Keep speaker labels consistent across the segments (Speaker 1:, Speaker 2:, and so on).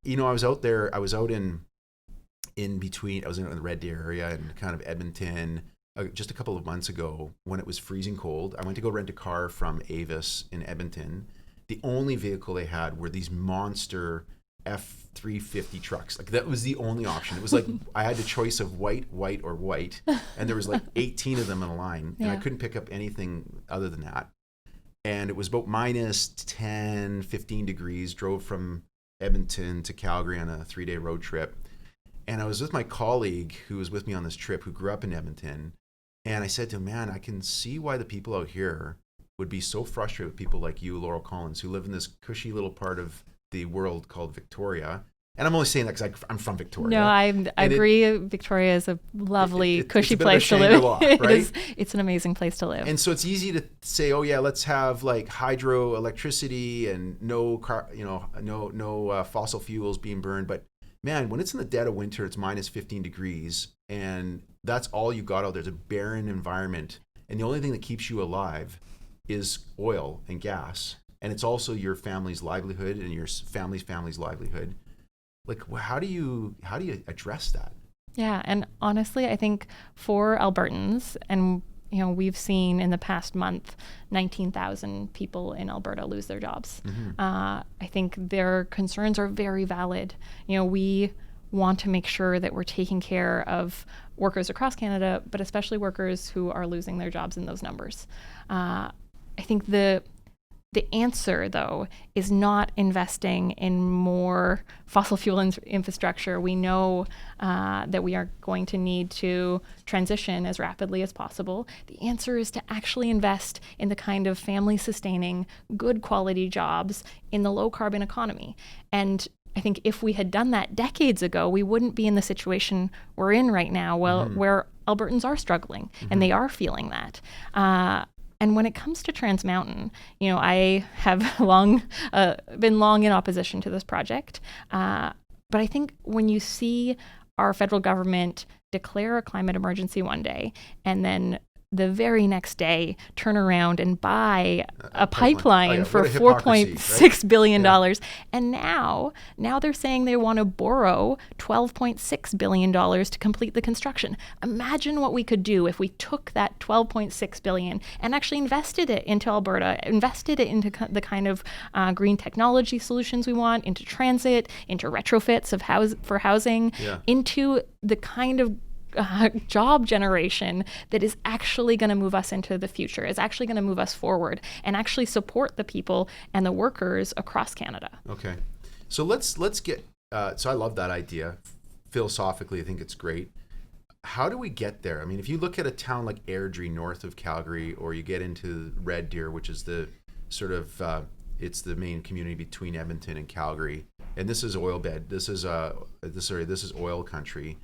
Speaker 1: I was out there. I was out in between. I was in the Red Deer area and kind of Edmonton just a couple of months ago when it was freezing cold. I went to go rent a car from Avis in Edmonton. The only vehicle they had were these monster F-350 trucks. Like that was the only option. It was like I had the choice of white, or white, and there was like 18 of them in a line, and I couldn't pick up anything other than that. And it was about minus 10, 15 degrees. Drove from Edmonton to Calgary on a 3-day road trip. And I was with my colleague who was with me on this trip who grew up in Edmonton. And I said to him, man, I can see why the people out here would be so frustrated with people like you, Laurel Collins, who live in this cushy little part of the world called Victoria. And I'm only saying that because I'm from Victoria.
Speaker 2: No, I agree. Victoria is a lovely, cushy place to live.
Speaker 1: Right?
Speaker 2: It's an amazing place to live.
Speaker 1: And so it's easy to say, oh yeah, let's have like hydroelectricity and no fossil fuels being burned. But man, when it's in the dead of winter, it's minus 15 degrees, and that's all you got out there. It's a barren environment, and the only thing that keeps you alive is oil and gas, and it's also your family's livelihood and your family's livelihood. Like, how do you address that?
Speaker 2: Yeah, and honestly, I think for Albertans, and we've seen in the past month 19,000 people in Alberta lose their jobs. Mm-hmm. I think their concerns are very valid. We want to make sure that we're taking care of workers across Canada, but especially workers who are losing their jobs in those numbers. I think the answer, though, is not investing in more fossil fuel infrastructure. We know that we are going to need to transition as rapidly as possible. The answer is to actually invest in the kind of family-sustaining, good quality jobs in the low-carbon economy. And I think if we had done that decades ago, we wouldn't be in the situation we're in right now, where Albertans are struggling, and they are feeling that. And when it comes to Trans Mountain, I have been long in opposition to this project. But I think when you see our federal government declare a climate emergency one day, and then the very next day turn around and buy a pipeline for $4.6 billion. And now they're saying they want to borrow $12.6 billion to complete the construction. Imagine what we could do if we took that $12.6 billion and actually invested it into Alberta, invested it into the kind of green technology solutions we want, into transit, into retrofits for housing, into the kind of job generation that is actually going to move us into the future, is actually going to move us forward and actually support the people and the workers across Canada.
Speaker 1: Okay. So let's get, so I love that idea. Philosophically, I think it's great. How do we get there? I mean, if you look at a town like Airdrie north of Calgary, or you get into Red Deer, which is the sort of, it's the main community between Edmonton and Calgary. And this is oil bed. This is oil country.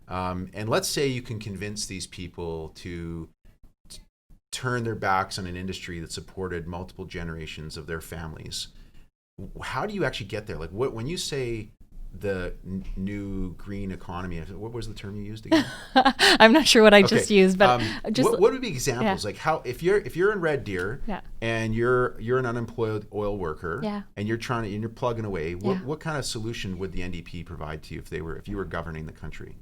Speaker 1: And let's say you can convince these people to turn their backs on an industry that supported multiple generations of their families. How do you actually get there? Like, when you say the new green economy, what was the term you used again?
Speaker 2: I'm not sure what I just used, but
Speaker 1: what would be examples? Like, how if you're in Red Deer and you're an unemployed oil worker and you're plugging away, what kind of solution would the NDP provide to you if you were governing the country?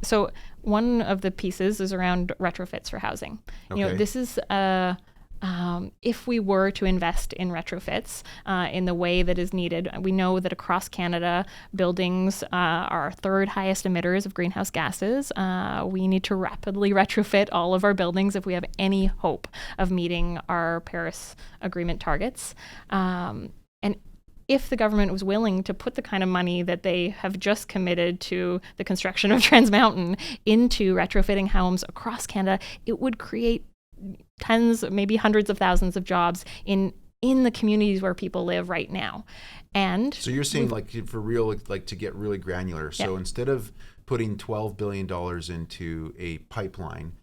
Speaker 2: So one of the pieces is around retrofits for housing. This is if we were to invest in retrofits in the way that is needed, we know that across Canada, buildings are our third highest emitters of greenhouse gases. We need to rapidly retrofit all of our buildings if we have any hope of meeting our Paris Agreement targets. And if the government was willing to put the kind of money that they have just committed to the construction of Trans Mountain into retrofitting homes across Canada, it would create tens, maybe hundreds of thousands of jobs in the communities where people live right now. And
Speaker 1: so you're saying, like, for real, like to get really granular. So instead of putting $12 billion into a pipeline,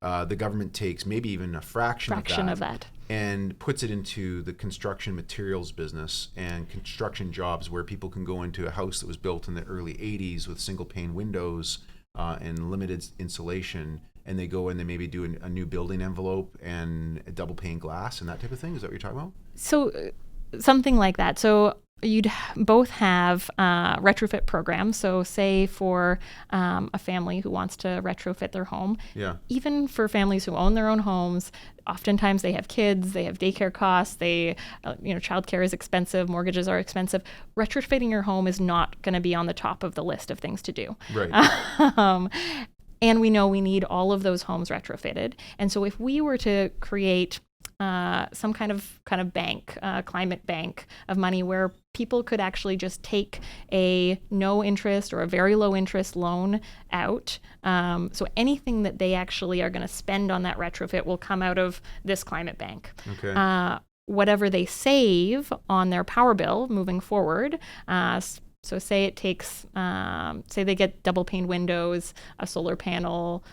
Speaker 1: the government takes maybe even a fraction of that and puts it into the construction materials business and construction jobs, where people can go into a house that was built in the early 80s with single pane windows and limited insulation, and they go and they maybe do a new building envelope and a double pane glass and that type of thing. Is that what you're talking about?
Speaker 2: So something like that. So you'd both have retrofit programs. So say for a family who wants to retrofit their home, even for families who own their own homes, oftentimes they have kids, they have daycare costs, childcare is expensive, mortgages are expensive. Retrofitting your home is not going to be on the top of the list of things to do.
Speaker 1: Right.
Speaker 2: And we know we need all of those homes retrofitted. And so if we were to create some kind of bank, climate bank of money where people could actually just take a no interest or a very low interest loan out. So anything that they actually are going to spend on that retrofit will come out of this climate bank.
Speaker 1: Okay.
Speaker 2: Whatever they save on their power bill moving forward, so say it takes, say they get double pane windows, a solar panel,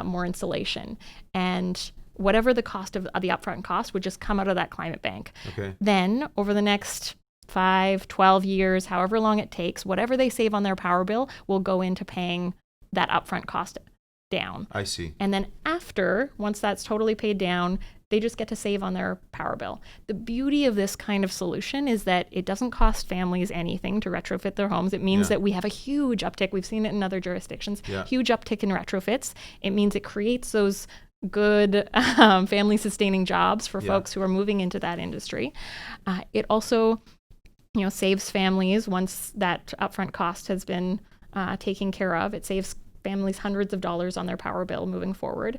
Speaker 2: more insulation, and whatever the cost of the upfront cost would just come out of that climate bank.
Speaker 1: Okay.
Speaker 2: Then over the next 5, 12 years, however long it takes, whatever they save on their power bill will go into paying that upfront cost down.
Speaker 1: I see.
Speaker 2: And then once that's totally paid down, they just get to save on their power bill. The beauty of this kind of solution is that it doesn't cost families anything to retrofit their homes. It means that we have a huge uptick. We've seen it in other jurisdictions, huge uptick in retrofits. It means it creates those good family-sustaining jobs for folks who are moving into that industry. It also, saves families once that upfront cost has been taken care of. It saves families hundreds of dollars on their power bill moving forward.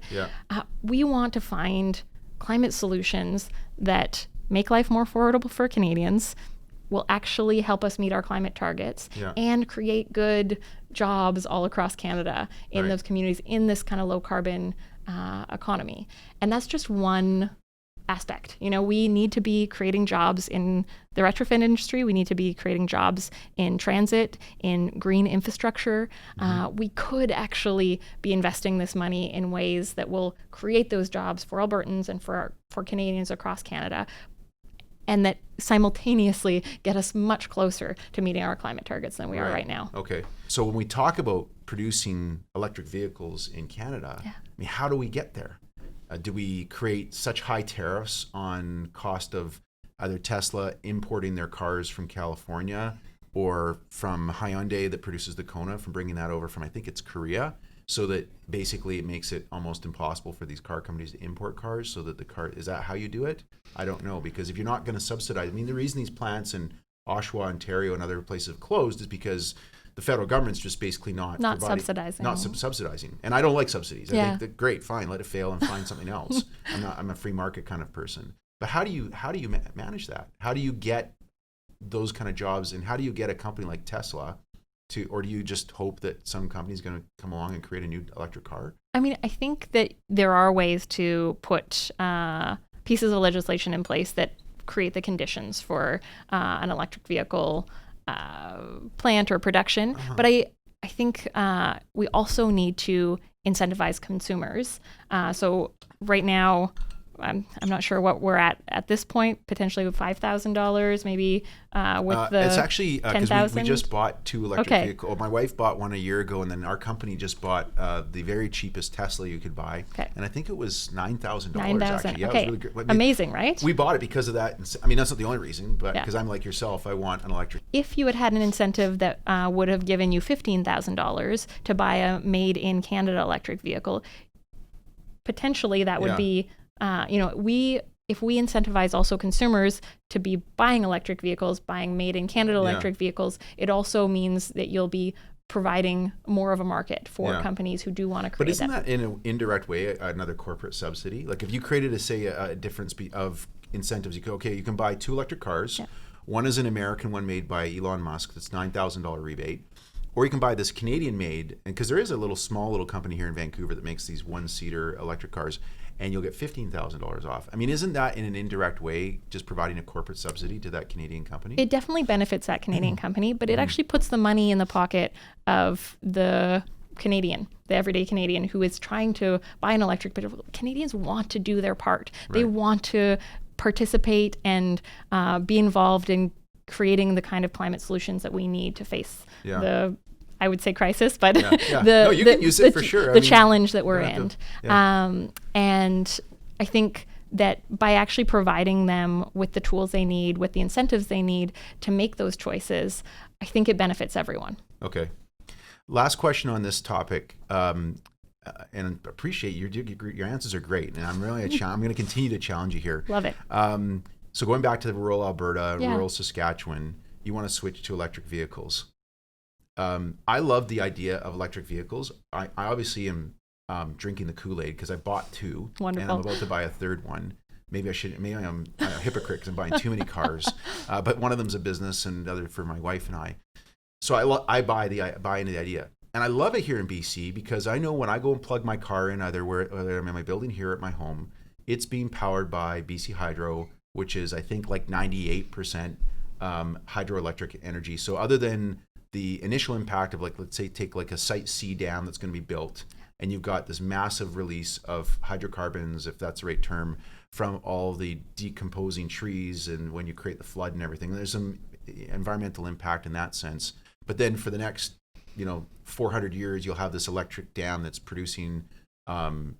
Speaker 2: We want to find climate solutions that make life more affordable for Canadians, will actually help us meet our climate targets, and create good jobs all across Canada in those communities in this kind of low carbon economy. And that's just one aspect. We need to be creating jobs in the retrofit industry. We need to be creating jobs in transit, in green infrastructure. We could actually be investing this money in ways that will create those jobs for Albertans and for Canadians across Canada, and that simultaneously get us much closer to meeting our climate targets than we are right now.
Speaker 1: Okay. So when we talk about producing electric vehicles in Canada, I mean, how do we get there? Do we create such high tariffs on cost of either Tesla importing their cars from California or from Hyundai that produces the Kona, from bringing that over from, I think it's Korea, so that basically it makes it almost impossible for these car companies to import cars, so that is that how you do it? I don't know, because if you're not going to subsidize, I mean, the reason these plants in Oshawa, Ontario, and other places have closed is because the federal government's just basically not subsidizing. And I don't like subsidies. I think that great, fine, let it fail and find something else. I'm a free market kind of person. But how do you manage that? How do you get those kind of jobs, and how do you get a company like Tesla or do you just hope that some company's going to come along and create a new electric car?
Speaker 2: I mean, I think that there are ways to put pieces of legislation in place that create the conditions for an electric vehicle plant or production. But I think we also need to incentivize consumers. So right now, I'm not sure what we're at this point, potentially with $5,000, maybe with the
Speaker 1: it's actually because we just bought 2 electric vehicles. My wife bought one a year ago, and then our company just bought the very cheapest Tesla you could buy. And I think it was $9,000 actually. Yeah, it was really good. I mean,
Speaker 2: amazing, right?
Speaker 1: We bought it because of that. I mean, that's not the only reason, but because I'm like yourself, I want an electric.
Speaker 2: If you had an incentive that would have given you $15,000 to buy a made in Canada electric vehicle, potentially that would be if we incentivize also consumers to be buying electric vehicles, buying made in Canada electric vehicles, it also means that you'll be providing more of a market for companies who do want to create that.
Speaker 1: But isn't that in an indirect way another corporate subsidy? Like if you created a difference of incentives, you can buy 2 electric cars. One is an American one made by Elon Musk that's $9,000 rebate. Or you can buy this Canadian-made, and because there is a small little company here in Vancouver that makes these 1-seater electric cars, and you'll get $15,000 off. I mean, isn't that in an indirect way just providing a corporate subsidy to that Canadian company?
Speaker 2: It definitely benefits that Canadian company, but it actually puts the money in the pocket of the Canadian, the everyday Canadian who is trying to buy an electric vehicle. Canadians want to do their part. They want to participate and be involved in creating the kind of climate solutions that we need to face the, I would say, crisis, but
Speaker 1: you can use it for sure.
Speaker 2: The challenge that we're in. And I think that by actually providing them with the tools they need, with the incentives they need to make those choices, I think it benefits everyone.
Speaker 1: Okay. Last question on this topic, and appreciate your answers are great, and I'm really I'm going to continue to challenge you here.
Speaker 2: Love it.
Speaker 1: So going back to the rural Alberta,
Speaker 2: Yeah.
Speaker 1: rural Saskatchewan, you want to switch to electric vehicles. I love the idea of electric vehicles. I obviously am drinking the Kool-Aid because I bought 2.
Speaker 2: Wonderful.
Speaker 1: And I'm about to buy a 3rd one. Maybe I'm a hypocrite because I'm buying too many cars. But one of them's a business and the other for my wife and I. So I buy into the idea. And I love it here in BC because I know when I go and plug my car in, whether I'm in my building here at my home, it's being powered by BC Hydro, which is I think like 98% hydroelectric energy. So other than the initial impact of, like, let's say take like a Site C dam that's going to be built, and you've got this massive release of hydrocarbons, if that's the right term, from all the decomposing trees, and when you create the flood and everything, there's some environmental impact in that sense. But then for the next 400 years, you'll have this electric dam that's producing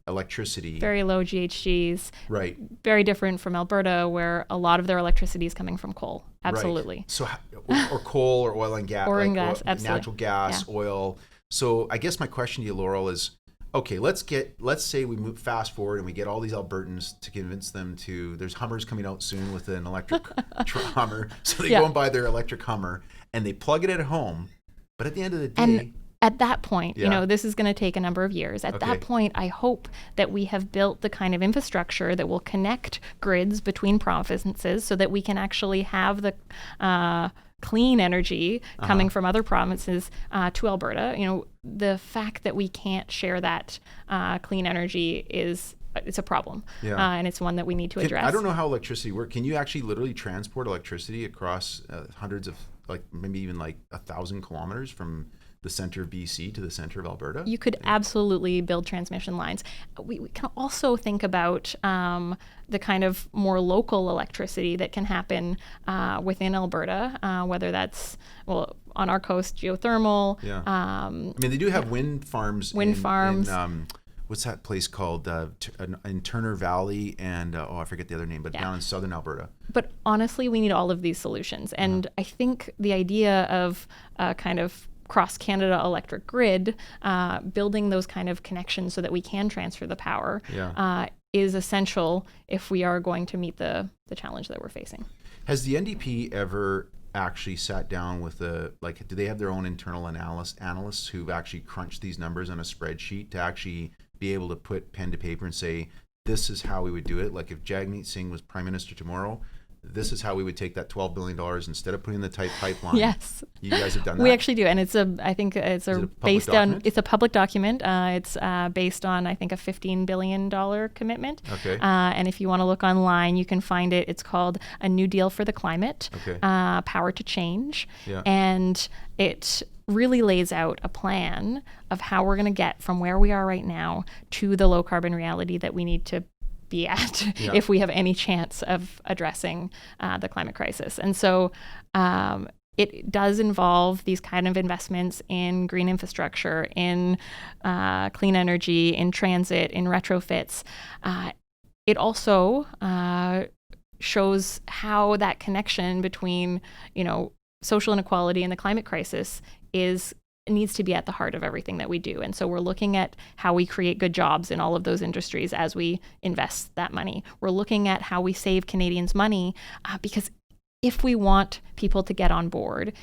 Speaker 1: electricity.
Speaker 2: Very low GHGs.
Speaker 1: Right.
Speaker 2: Very different from Alberta, where a lot of their electricity is coming from coal. Absolutely.
Speaker 1: Right. So, or coal or oil and gas.
Speaker 2: Oil and gas, absolutely.
Speaker 1: Natural gas,
Speaker 2: Yeah.
Speaker 1: oil. So I guess my question to you, Laurel, is, okay, let's say we move fast forward and we get all these Albertans to convince them there's Hummers coming out soon with an electric Hummer. So they
Speaker 2: Yeah.
Speaker 1: go and buy their electric Hummer and they plug it at home. But at the end of the day,
Speaker 2: And at that point,
Speaker 1: Yeah.
Speaker 2: this is going to take a number of years. At
Speaker 1: Okay.
Speaker 2: that point, I hope that we have built the kind of infrastructure that will connect grids between provinces so that we can actually have the clean energy coming from other provinces to Alberta. The fact that we can't share that clean energy it's a problem,
Speaker 1: Yeah.
Speaker 2: and it's one that we need to address.
Speaker 1: I don't know how electricity works. Can you actually literally transport electricity across hundreds of, like maybe even like 1,000 kilometers from the center of BC to the center of Alberta?
Speaker 2: You could absolutely build transmission lines. We can also think about the kind of more local electricity that can happen within Alberta, whether that's, on our coast, geothermal.
Speaker 1: Yeah. I mean, they do have wind farms. In, what's that place called? In Turner Valley and, I forget the other name, but down in southern Alberta.
Speaker 2: But honestly, we need all of these solutions. And I think the idea of kind of cross-Canada electric grid, building those kind of connections so that we can transfer the power is essential if we are going to meet the challenge that we're facing.
Speaker 1: Has the NDP ever actually sat down with do they have their own internal analysts who've actually crunched these numbers on a spreadsheet to actually be able to put pen to paper and say, this is how we would do it? Like if Jagmeet Singh was Prime Minister tomorrow, this is how we would take that $12 billion instead of putting the tight pipeline.
Speaker 2: Yes.
Speaker 1: You guys have done that?
Speaker 2: We actually do. And I think it's
Speaker 1: a
Speaker 2: based
Speaker 1: public
Speaker 2: on,
Speaker 1: document?
Speaker 2: it's a public document. It's based on, I think, a $15 billion commitment.
Speaker 1: Okay.
Speaker 2: And if you want to look online, you can find it. It's called A New Deal for the Climate,
Speaker 1: Okay.
Speaker 2: Power to Change.
Speaker 1: Yeah.
Speaker 2: And it really lays out a plan of how we're going to get from where we are right now to the low carbon reality that we need to be at if we have any chance of addressing the climate crisis. And so it does involve these kind of investments in green infrastructure, in clean energy, in transit, in retrofits. It also shows how that connection between, social inequality and the climate crisis needs to be at the heart of everything that we do. And so we're looking at how we create good jobs in all of those industries as we invest that money. We're looking at how we save Canadians money because if we want people to get on board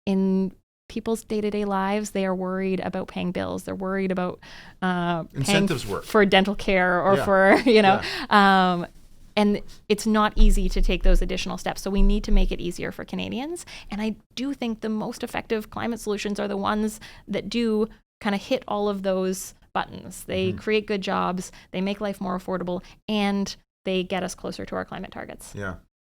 Speaker 2: in people's day-to-day lives, they are worried about paying bills. They're worried about
Speaker 1: incentives work
Speaker 2: for dental care or for, and it's not easy to take those additional steps. So we need to make it easier for Canadians. And I do think the most effective climate solutions are the ones that do kind of hit all of those buttons. They create good jobs, they make life more affordable, and they get us closer to our climate targets.
Speaker 1: Yeah.